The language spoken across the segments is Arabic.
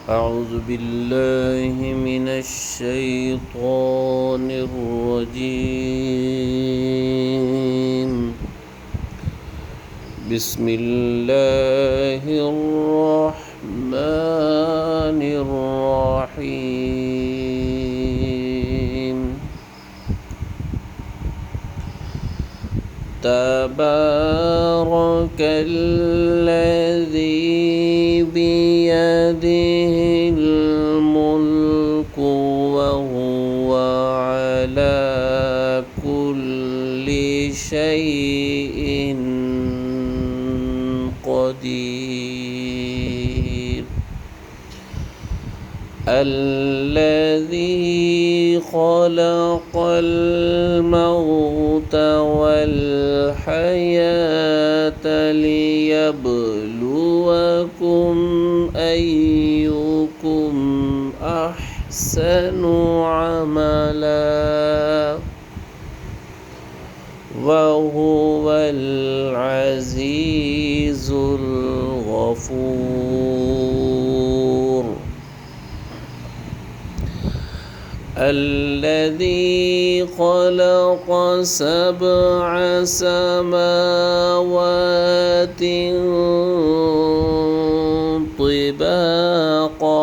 أعوذ بالله من الشيطان الرجيم. بسم الله الرحمن الرحيم. تبارك الذي بيده الملك وهو على كل شيء قدير. الذي خلق الموت والحياة ليبلوكم أيكم أحسن عملا وهو العزيز الغفور. الذي خلق 7 سماوات طباقا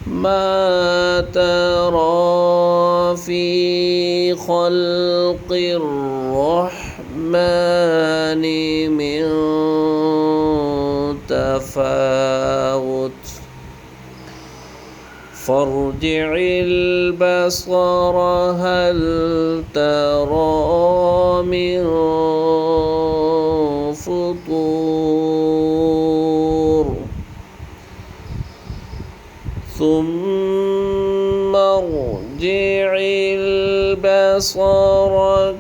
ما ترى في خلق الرحمن من تفاوت فارجع البصر هل ترى من فطور ثم ارجع البصر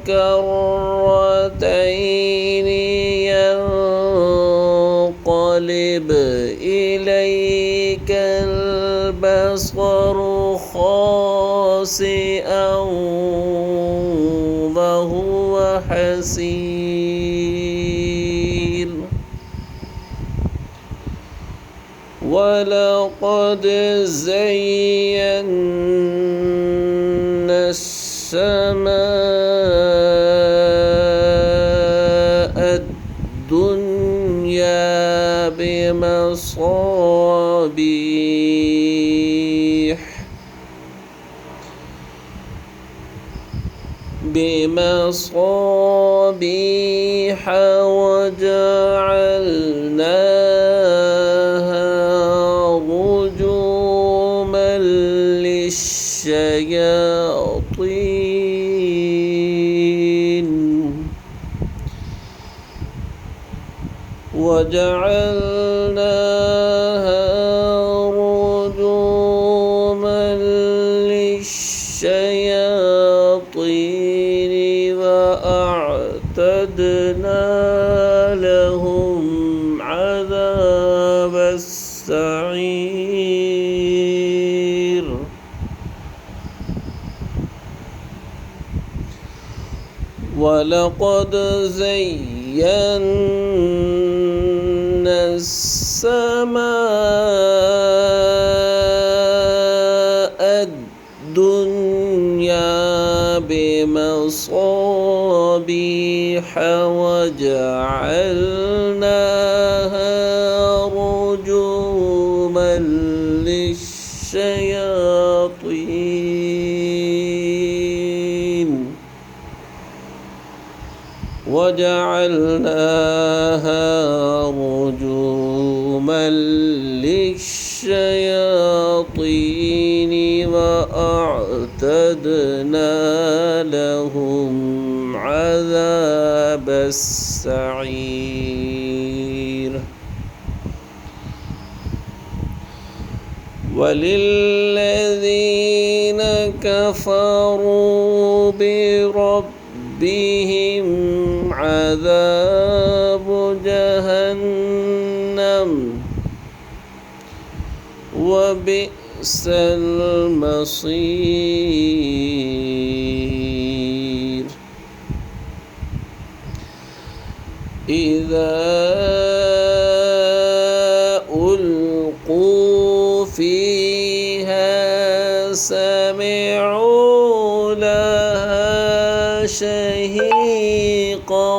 كرتين ينقلب إليك البصر خاسئا وهو حسير. ولقد زينا السماء الدنيا بمصابيح وجعلناها رجوما للشياطين وأعتدنا لهم عذاب السعير. ولقد زينا السماء الدنيا بمصابيح وجعلناها رجوما للشياطين وأعتدنا لهم عذاب السعير. وللذين كفروا بربهم عذاب جهنم وبئس المصير. إذا فيها سمعوا لها شهيقا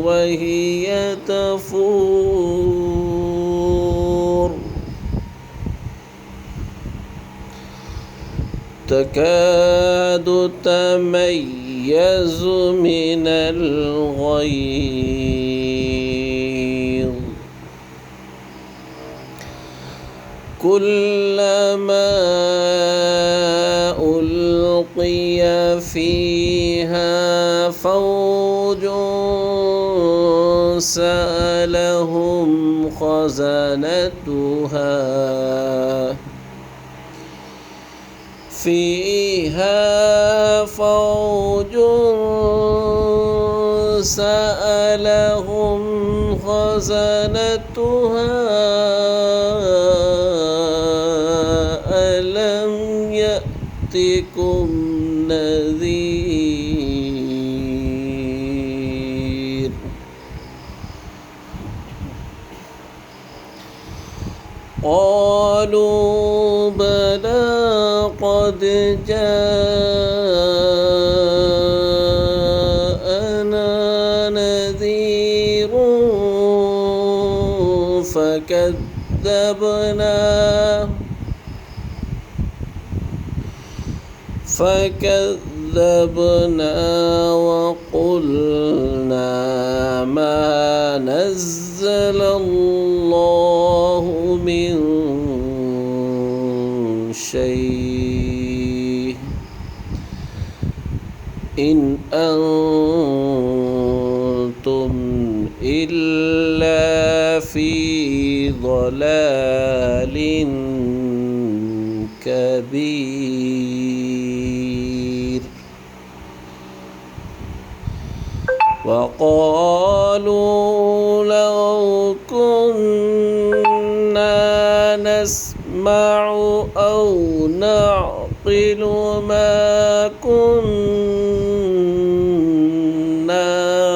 وهي تفور تكاد تميز من الغيظ كلما ألقي فيها فوج سألهم خزنتها فيها فوج سألهم خزنتها ألم يأتكم نذير قالوا بلى قد جاءنا نذير فكذبنا وقلنا ما نزل الله من شيء إن أنتم إلا في ضلال كبير وقالوا لو كنا نسمع أو نعقل ما كنا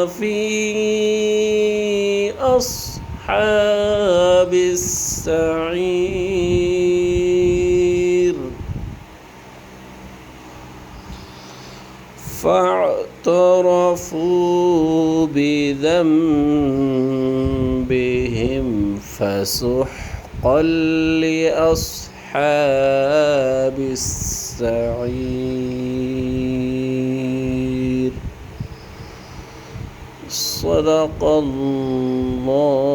في أصحاب السعير فاعترفوا بذنبهم فسحقا لأصحاب السعير صدق الله